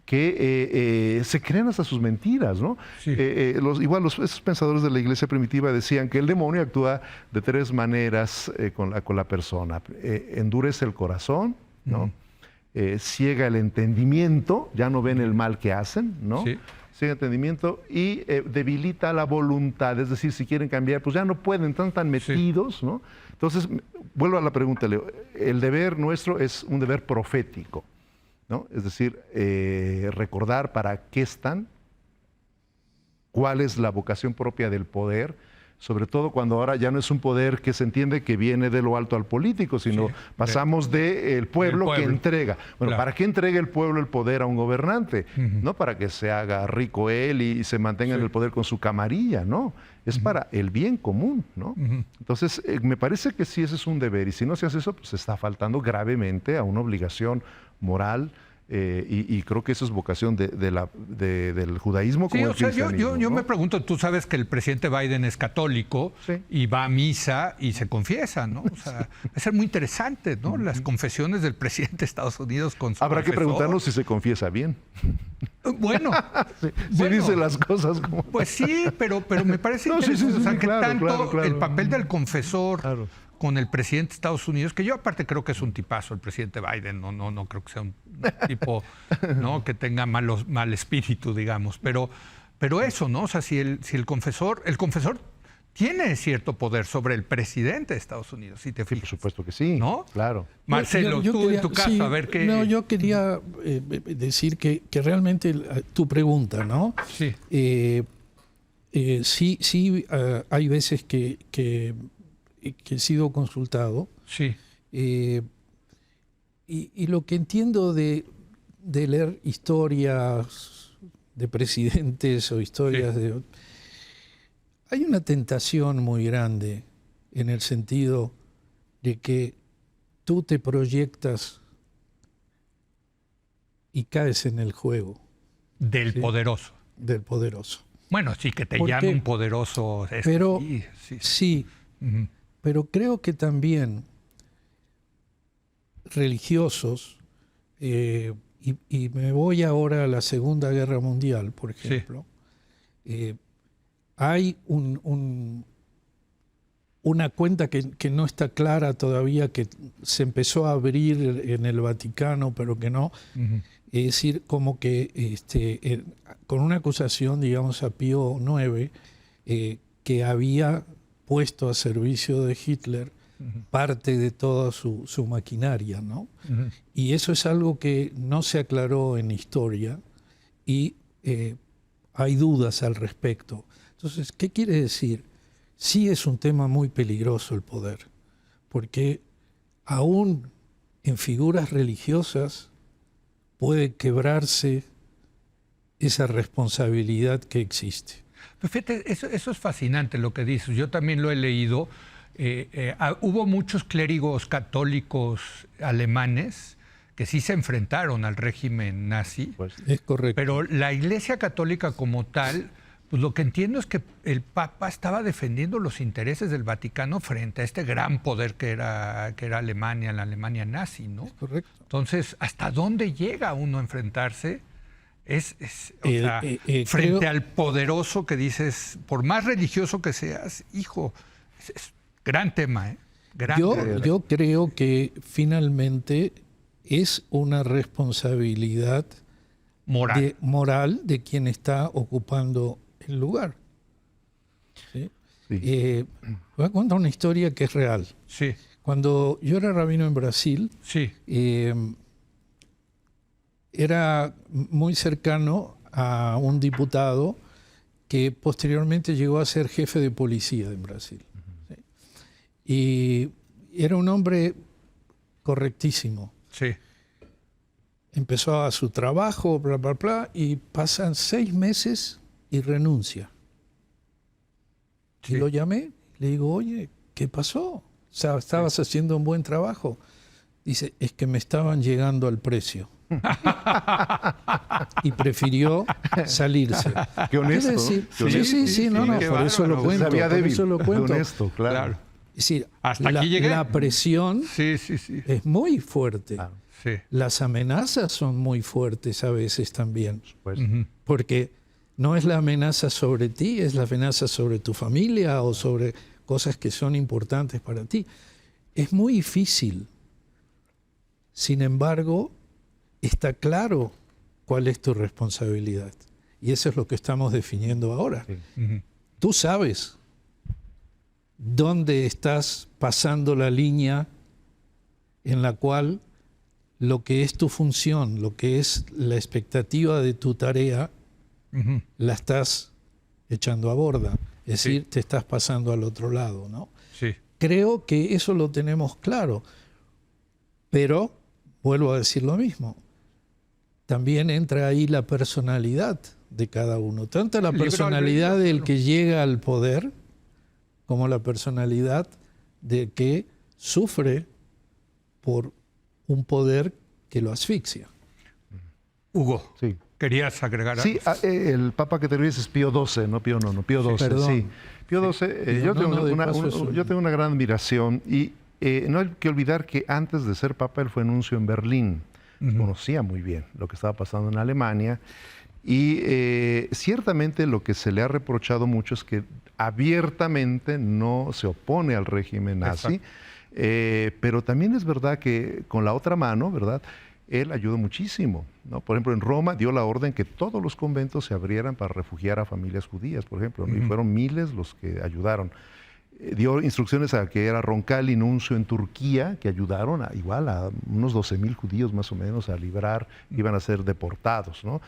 Que se creen hasta sus mentiras, ¿no? Sí. Esos pensadores de la iglesia primitiva decían que el demonio actúa de tres maneras con la persona. Endurece el corazón, ¿no? Ciega el entendimiento, ya no ven el mal que hacen, ¿no? Sí. Ciega el entendimiento y debilita la voluntad, es decir, si quieren cambiar, pues ya no pueden, están tan metidos, ¿no? Entonces, vuelvo a la pregunta, Leo, el deber nuestro es un deber profético, ¿no? Es decir, recordar para qué están, cuál es la vocación propia del poder, sobre todo cuando ahora ya no es un poder que se entiende que viene de lo alto al político, sino Sí, pasamos del pueblo que pueblo. entrega. Bueno, Claro. ¿para qué entrega el pueblo el poder a un gobernante? No para que se haga rico él y se mantenga en el poder con su camarilla, no. Es para el bien común, ¿no? Entonces, me parece que sí, ese es un deber. Y si no se hace eso, pues se está faltando gravemente a una obligación moral. Y creo que eso es vocación del judaísmo Sí, como o el sea, cristianismo. yo ¿no? me pregunto, tú sabes que el presidente Biden es católico Sí. y va a misa y se confiesa, ¿no? O sea, va a ser muy interesante, ¿no? Las confesiones del presidente de Estados Unidos con su Habrá que confesor. preguntarnos si se confiesa bien. Bueno, Si Bueno. dice las cosas como... pues sí, pero me parece No, sí, interesante. sí, O sea, sí, que claro, tanto claro. el papel del confesor Claro. con el presidente de Estados Unidos, que yo aparte creo que es un tipazo el presidente Biden, no creo que sea un tipo, ¿no? Que tenga mal espíritu, digamos, pero eso, ¿no? O sea, si el confesor tiene cierto poder sobre el presidente de Estados Unidos, si te Sí, fijas. por supuesto que sí. ¿No? Claro. Marcelo, Yo tú quería- en tu caso, sí, a ver qué... No, yo quería decir que realmente tu pregunta, ¿no? Sí, Sí, hay veces que he sido consultado sí, y lo que entiendo de leer historias de presidentes o historias Sí. de... hay una tentación muy grande en el sentido de que tú te proyectas y caes en el juego Del poderoso. del poderoso. Bueno, sí, que te ¿Por llame qué? un poderoso. Pero sí. sí, Ujú. pero creo que también religiosos, y me voy ahora a la Segunda Guerra Mundial, por ejemplo, hay una cuenta que no está clara todavía, que se empezó a abrir en el Vaticano, pero que no. Ujú. Es decir, como que con una acusación, digamos, a Pío IX, que había puesto a servicio de Hitler parte de toda su maquinaria, ¿no? Ujú. Y eso es algo que no se aclaró en historia y hay dudas al respecto. Entonces, ¿qué quiere decir? Sí es un tema muy peligroso el poder, porque aún en figuras religiosas puede quebrarse esa responsabilidad que existe. Pues fíjate, eso es fascinante lo que dices. Yo también lo he leído. Hubo muchos clérigos católicos alemanes que sí se enfrentaron al régimen nazi, Pues, Es correcto. pero la Iglesia Católica como tal, pues lo que entiendo es que el Papa estaba defendiendo los intereses del Vaticano frente a este gran poder que era Alemania, la Alemania nazi, ¿no? Es correcto. Entonces, ¿hasta dónde llega uno a enfrentarse? O sea, frente creo- al poderoso que dices, por más religioso que seas, hijo, es gran tema, ¿eh? Gran tema. Yo creo que finalmente es una responsabilidad Moral. moral de quien está ocupando el lugar. ¿Sí? sí. Voy a contar una historia que es real. Sí, Cuando yo era rabino en Brasil, sí. era muy cercano a un diputado que posteriormente llegó a ser jefe de policía en Brasil. ¿Sí? Y era un hombre correctísimo. Sí. Empezó a su trabajo, bla, bla, bla, y pasan 6 meses y renuncia. Sí. Y lo llamé, le digo, oye, ¿qué pasó? O sea, estabas haciendo un buen trabajo. Dice, es que me estaban llegando al precio. Y prefirió salirse. Qué honesto, Quiere decir, ¿no? Qué sí, no, qué por eso lo bárbaro. cuento. Sabía Por débil, eso lo qué cuento. honesto, claro. Claro. Es decir, Hasta aquí llegué. la presión Sí, sí, sí. es muy fuerte. Claro. Sí. Las amenazas son muy fuertes a veces también. Pues, Ujú. Porque no es la amenaza sobre ti, es la amenaza sobre tu familia o sobre cosas que son importantes para ti. Es muy difícil. Sin embargo, está claro cuál es tu responsabilidad. Y eso es lo que estamos definiendo ahora. sí. Ujú. Tú sabes dónde estás pasando la línea en la cual lo que es tu función, lo que es la expectativa de tu tarea, Ujú. la estás echando a borda. Es Sí. decir, te estás pasando al otro lado, ¿no? Sí. Creo que eso lo tenemos claro. Pero, vuelvo a decir lo mismo, también entra ahí la personalidad de cada uno. Tanto la Libre personalidad albedrío, del claro. que llega al poder, como la personalidad del que sufre por un poder que lo asfixia. Hugo, Sí. ¿querías agregar algo? Sí, el Papa que te refieres es Pío XII, no Pío IX, Pío XII, perdón. sí. Pío XII, Pío yo, tengo IX, de una, paso, es un- yo tengo una gran admiración y no hay que olvidar que antes de ser Papa él fue nuncio en Berlín. Ujú. Conocía muy bien lo que estaba pasando en Alemania y ciertamente lo que se le ha reprochado mucho es que abiertamente no se opone al régimen nazi, pero también es verdad que con la otra mano, ¿verdad? Él ayudó muchísimo, ¿no? Por ejemplo, en Roma dio la orden que todos los conventos se abrieran para refugiar a familias judías, por ejemplo, ¿no? Y fueron miles los que ayudaron. Dio instrucciones a que era Roncalli nuncio en Turquía, que ayudaron igual a unos 12,000 judíos más o menos a librar, iban a ser deportados, ¿no?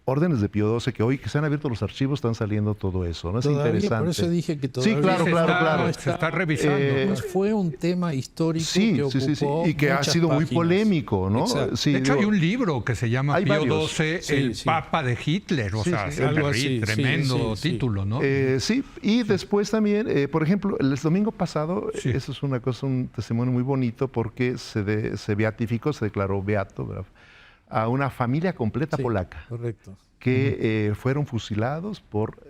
órdenes de Pío XII, que hoy que se han abierto los archivos están saliendo todo eso, ¿no? Es Todavía, interesante. por eso dije que todavía sí, claro. Se está revisando. Pues fue un tema histórico que ocupó y que ha muchas sido muy páginas. polémico, ¿no? Exacto. Sí, de hecho, hay un libro que se llama hay Pío varios. XII, el Papa de Hitler. O sea, es algo así, tremendo sí. título, ¿no? Sí, y después también, por ejemplo, el domingo pasado, Sí. eso es una cosa, un testimonio muy bonito porque se beatificó, se declaró beato, ¿verdad?, a una familia completa Sí, polaca correcto. que fueron fusilados por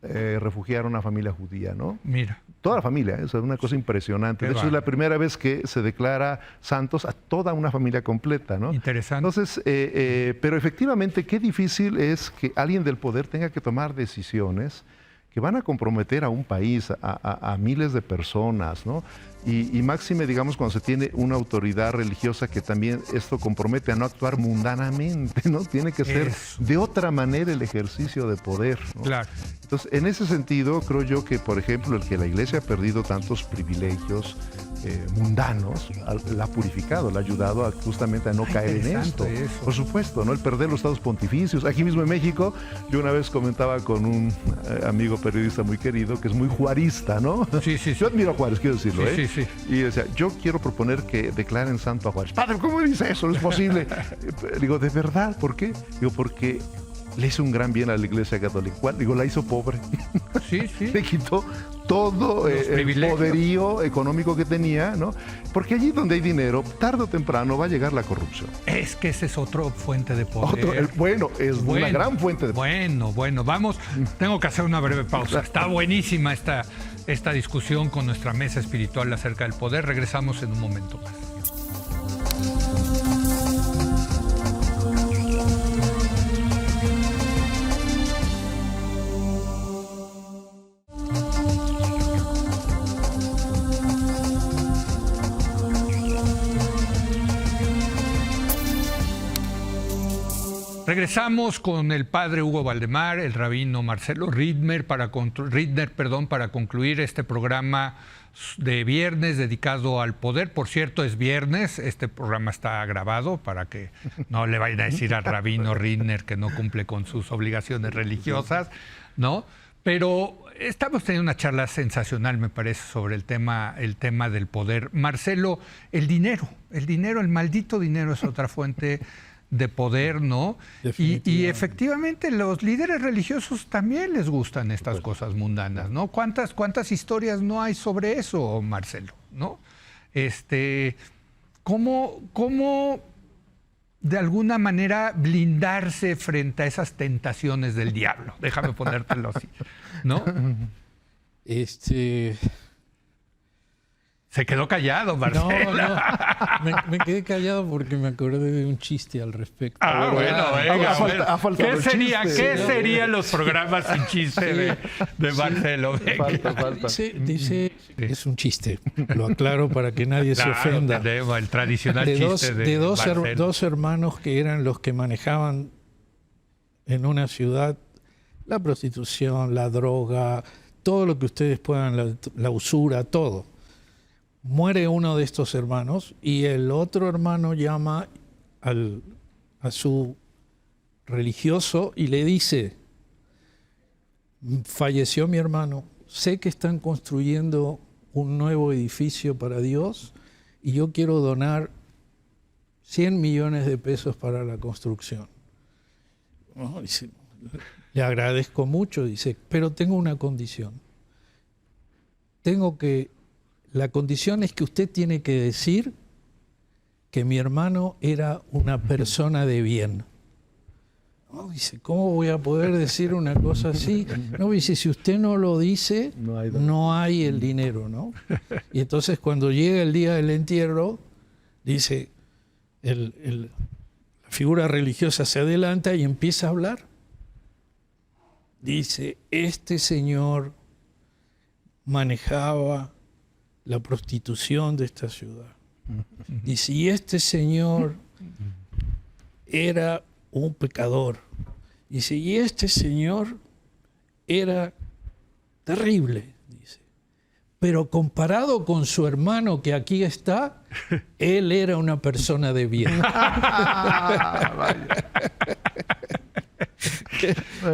refugiar a una familia judía, ¿no? Mira. Toda la familia, eso es una cosa impresionante. De hecho, es la primera vez que se declara santos a toda una familia completa, ¿no? Interesante. Entonces, pero efectivamente, qué difícil es que alguien del poder tenga que tomar decisiones que van a comprometer a un país, a miles de personas, ¿no? Y máxime, digamos, cuando se tiene una autoridad religiosa que también esto compromete a no actuar mundanamente, ¿no? Tiene que ser de otra manera el ejercicio de poder, ¿no? Claro. Entonces, en ese sentido, creo yo que, por ejemplo, el que la Iglesia ha perdido tantos privilegios mundanos, la ha purificado, la ha ayudado justamente a no caer en esto. Eso. Por supuesto, ¿no? El perder los estados pontificios. Aquí mismo en México, yo una vez comentaba con un amigo periodista muy querido que es muy juarista, ¿no? Sí. Yo admiro a Juárez, quiero decirlo, Sí. Y decía, yo quiero proponer que declaren santo a Juárez. Padre, ¿cómo dice eso? No es posible. Digo, ¿de verdad? ¿Por qué? Digo, porque le hizo un gran bien a la Iglesia Católica. Digo, la hizo pobre. Sí. Le quitó todo el poderío económico que tenía, ¿no? Porque allí donde hay dinero, tarde o temprano va a llegar la corrupción. Es que esa es otra fuente de poder. Una gran fuente de poder. Bueno, vamos. Tengo que hacer una breve pausa. Está buenísima esta discusión con nuestra mesa espiritual acerca del poder. Regresamos en un momento más. Regresamos con el padre Hugo Valdemar, el rabino Marcelo Ridner para concluir este programa de viernes dedicado al poder. Por cierto, es viernes, este programa está grabado para que no le vayan a decir al rabino Ridner que no cumple con sus obligaciones religiosas, ¿no? Pero estamos teniendo una charla sensacional, me parece, sobre el tema del poder. Marcelo, el dinero, el maldito dinero es otra fuente de poder, ¿no? Y efectivamente los líderes religiosos también les gustan estas cosas mundanas, ¿no? ¿Cuántas historias no hay sobre eso, Marcelo? ¿No? ¿Cómo de alguna manera blindarse frente a esas tentaciones del diablo? Déjame ponértelo así, ¿no? Se quedó callado, Marcelo. No. Me quedé callado porque me acordé de un chiste al respecto. Venga. ¿Qué chiste. serían los programas sin chiste de Marcelo? Falta. Dice, es un chiste. Lo aclaro para que nadie se ofenda. El tradicional chiste de Marcelo. dos hermanos que eran los que manejaban en una ciudad la prostitución, la droga, todo lo que ustedes puedan, la usura, todo. Muere uno de estos hermanos y el otro hermano llama a su religioso y le dice: falleció mi hermano, sé que están construyendo un nuevo edificio para Dios y yo quiero donar 100 millones de pesos para la construcción. No, dice, le agradezco mucho, dice, pero tengo una condición. La condición es que usted tiene que decir que mi hermano era una persona de bien. No, dice, ¿cómo voy a poder decir una cosa así? No, dice, si usted no lo dice, no hay el dinero, ¿no? Y entonces cuando llega el día del entierro, dice, la figura religiosa se adelanta y empieza a hablar. Dice, este señor manejaba la prostitución de esta ciudad. Dice, y este señor era un pecador. Dice, y este señor era terrible, dice. Pero comparado con su hermano que aquí está, él era una persona de bien.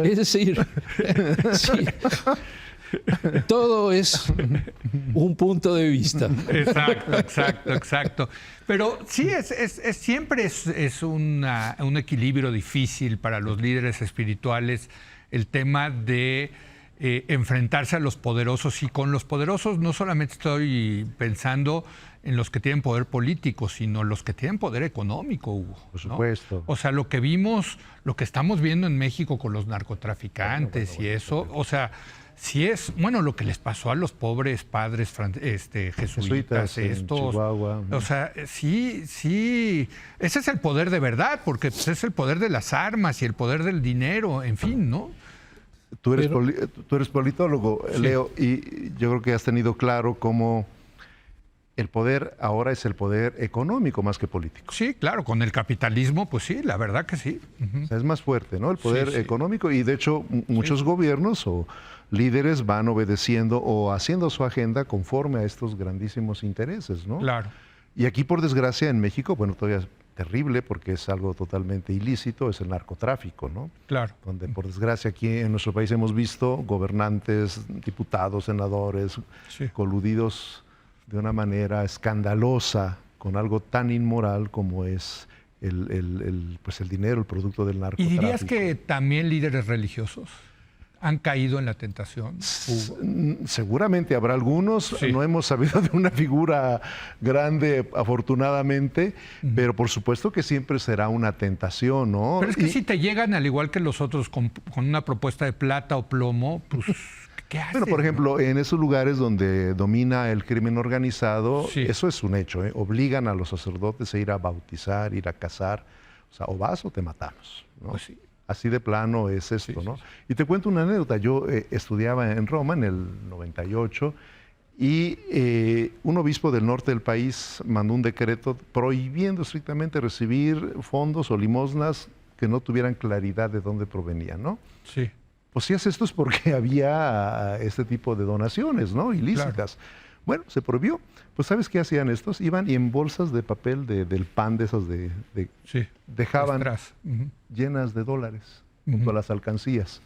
Es decir, sí, todo es un punto de vista. Exacto. Pero sí, siempre es un equilibrio difícil para los líderes espirituales el tema de enfrentarse a los poderosos. Y con los poderosos no solamente estoy pensando en los que tienen poder político, sino los que tienen poder económico, Hugo, Por supuesto. ¿no? O sea, lo que vimos, lo que estamos viendo en México con los narcotraficantes y eso, o sea, sí es, bueno, lo que les pasó a los pobres padres jesuitas, estos, Chihuahua. o sea, sí, ese es el poder de verdad, porque pues, es el poder de las armas y el poder del dinero, en fin, ¿no? Tú eres politólogo, Sí. Leo, y yo creo que has tenido claro cómo el poder ahora es el poder económico más que político. Sí, claro, con el capitalismo, pues sí, la verdad que sí. Ujú. O sea, es más fuerte, ¿no? El poder Sí. económico, y de hecho muchos gobiernos o líderes van obedeciendo o haciendo su agenda conforme a estos grandísimos intereses, ¿no? Claro. Y aquí, por desgracia, en México, bueno, todavía es terrible porque es algo totalmente ilícito, es el narcotráfico, ¿no? Claro. Donde, por desgracia, aquí en nuestro país hemos visto gobernantes, diputados, senadores, Sí. coludidos de una manera escandalosa con algo tan inmoral como es pues el dinero, el producto del ¿Y narcotráfico. dirías que también líderes religiosos han caído en la tentación, Hugo? Seguramente habrá algunos, Sí. no hemos sabido de una figura grande, afortunadamente, pero por supuesto que siempre será una tentación, ¿no? Pero es que Y- si te llegan, al igual que los otros, con una propuesta de plata o plomo, pues, ¿qué haces? Bueno, por ejemplo, en esos lugares donde domina el crimen organizado, Sí. eso es un hecho, ¿eh? Obligan a los sacerdotes a ir a bautizar, ir a casar, o sea, o vas o te matamos, ¿no? Pues sí. Así de plano es esto, Sí, ¿no? sí. Y te cuento una anécdota. Yo estudiaba en Roma en el 98 y un obispo del norte del país mandó un decreto prohibiendo estrictamente recibir fondos o limosnas que no tuvieran claridad de dónde provenían, ¿no? Sí. Pues si haces esto es porque había este tipo de donaciones, ¿no? Ilícitas. Bueno, se prohibió. Pues ¿sabes qué hacían estos? Iban y en bolsas de papel del pan de esas Sí. dejaban Atrás. Ujú. llenas de dólares junto a las alcancías.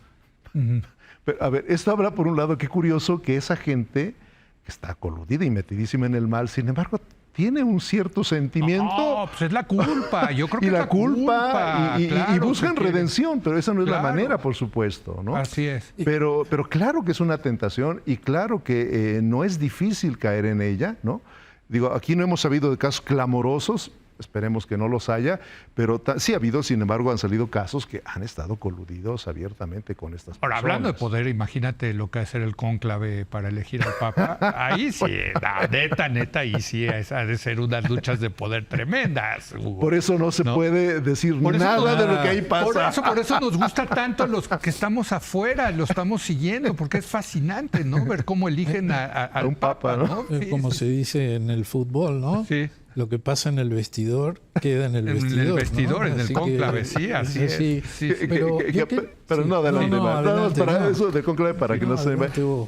Ujú. Pero, a ver, esto habla por un lado, qué curioso que esa gente que está coludida y metidísima en el mal, sin embargo, tiene un cierto sentimiento. No, pues es la culpa. Yo creo que Y es la culpa, y claro, buscan que quieren. redención, pero esa no es la Claro. manera, por supuesto, ¿no? Así es. Pero claro que es una tentación y claro que no es difícil caer en ella, ¿no? Digo, aquí no hemos sabido de casos clamorosos, esperemos que no los haya, pero sí ha habido, sin embargo, han salido casos que han estado coludidos abiertamente con estas Ahora, personas. hablando de poder, imagínate lo que va a ser el cónclave para elegir al Papa. Ahí sí, neta, ahí sí ha de ser unas luchas de poder tremendas, Hugo. Por eso no se ¿No? puede decir Por eso nada nos- de lo que ahí pasa. Por eso nos gusta tanto los que estamos afuera, lo estamos siguiendo, porque es fascinante, ¿no? Ver cómo eligen al un papa, ¿no? Sí, Como sí, se dice en el fútbol, ¿no? Sí. Lo que pasa en el vestidor queda en el En el vestidor. ¿no? vestidor, en el Así que- cónclave, sí, así es. Sí. Sí, sí. Pero yo Pero sí. no, adelante, No, Iván. Nada más adelante, para no. eso de conclave, para que no se me... adelante vos.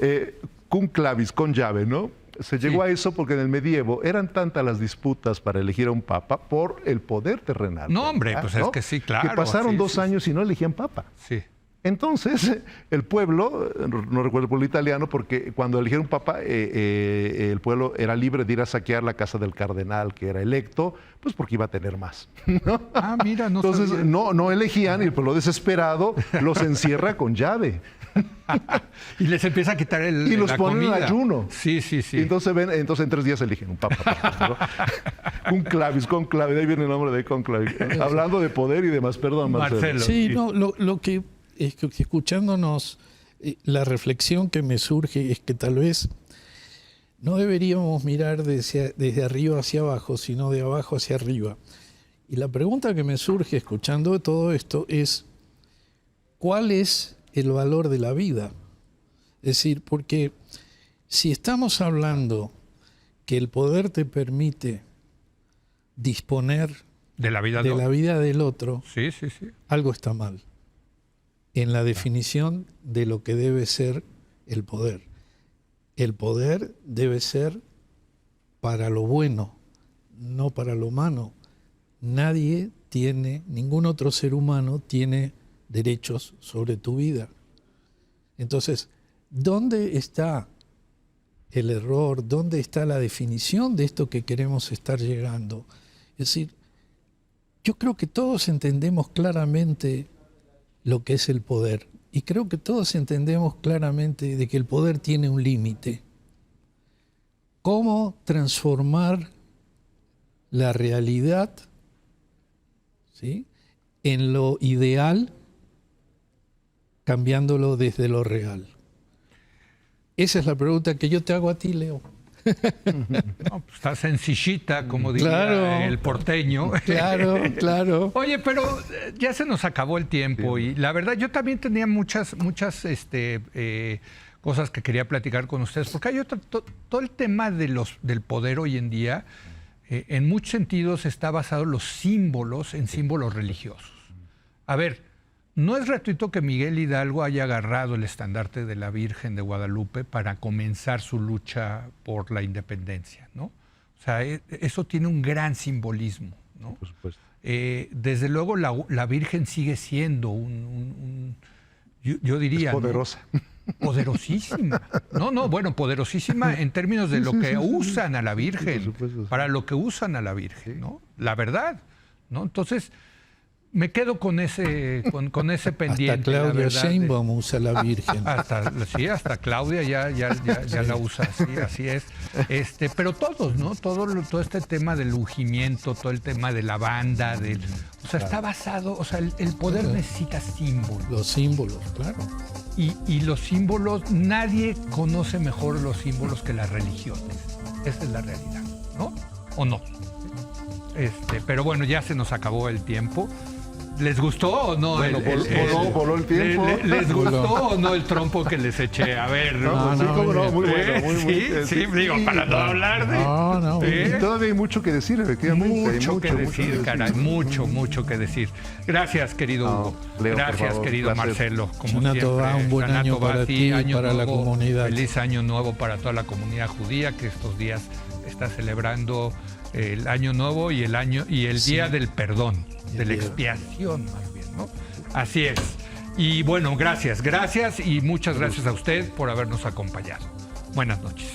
Cum clavis, con llave, ¿no? Se llegó a eso porque en el medievo eran tantas las disputas para elegir a un papa por el poder terrenal. No, hombre, ¿verdad? pues es que sí, claro, Que pasaron sí, 2 sí, años y no elegían papa. Sí. Entonces, el pueblo, no recuerdo el pueblo italiano, porque cuando eligieron papa, el pueblo era libre de ir a saquear la casa del cardenal que era electo, pues porque iba a tener más, ¿no? Ah, mira, no Entonces, sabía. no elegían y el pueblo desesperado los encierra con llave. Y les empieza a quitar Y los la ponen en comida. ayuno. Sí, sí, sí. Y entonces en 3 días eligen un papa. por ejemplo, ¿no? Un clavis, conclave, de ahí viene el nombre de conclave. Hablando de poder y demás, perdón, Marcelo. Marcelo. Sí, Sí. no, lo que es que escuchándonos, la reflexión que me surge es que tal vez no deberíamos mirar desde arriba hacia abajo, sino de abajo hacia arriba. Y la pregunta que me surge escuchando todo esto es, ¿cuál es el valor de la vida? Es decir, porque si estamos hablando que el poder te permite disponer De la vida de no. la vida del otro, Sí, sí, sí. algo está mal en la definición de lo que debe ser el poder. El poder debe ser para lo bueno, no para lo malo. Nadie tiene, ningún otro ser humano tiene derechos sobre tu vida. Entonces, ¿dónde está el error? ¿Dónde está la definición de esto que queremos estar llegando? Es decir, yo creo que todos entendemos claramente lo que es el poder. Y creo que todos entendemos claramente de que el poder tiene un límite. ¿Cómo transformar la realidad, ¿sí?, en lo ideal, cambiándolo desde lo real? Esa es la pregunta que yo te hago a ti, Leo. No, pues está sencillita, como diría el porteño. Claro, claro. Oye, pero ya se nos acabó el tiempo y la verdad yo también tenía muchas cosas que quería platicar con ustedes, porque hay todo el tema del poder hoy en día, en muchos sentidos está basado en símbolos religiosos. A ver, no es gratuito que Miguel Hidalgo haya agarrado el estandarte de la Virgen de Guadalupe para comenzar su lucha por la independencia, ¿no? O sea, eso tiene un gran simbolismo, ¿no? Por supuesto. Desde luego la Virgen sigue siendo yo diría, es poderosa. ¿no? Poderosísima. Bueno, poderosísima en términos de lo que usan a la Virgen, por supuesto, sí. para lo que usan a la Virgen, ¿no? La verdad, ¿no? Entonces, me quedo con ese pendiente. Hasta Claudia Sheinbaum usa la Virgen. Hasta Claudia ya la usa, así es. Pero todos, ¿no? Todo este tema del ungimiento, todo el tema de la banda, está basado, el poder necesita símbolos. Los símbolos, claro. Y los símbolos, nadie conoce mejor los símbolos que las religiones. Esa es la realidad, ¿no? ¿O no? Pero bueno, ya se nos acabó el tiempo. ¿Les gustó o no? Bueno, voló el tiempo. ¿Les gustó o no el trompo que les eché? A ver, no, sí, cómo no, muy bueno. Sí, digo, para no hablar de... No. Y todavía hay mucho que decir, efectivamente. Mucho que decir, caray, mucho que decir. Gracias, querido Hugo. Leo, gracias, querido gracias. Marcelo. Como Shana siempre, Tová, un buen año para ti y para la comunidad. Feliz año nuevo para toda la comunidad judía que estos días está celebrando el año nuevo y el día del perdón, de la expiación más bien, ¿no? Así es. Y bueno, gracias y muchas gracias a usted por habernos acompañado. Buenas noches.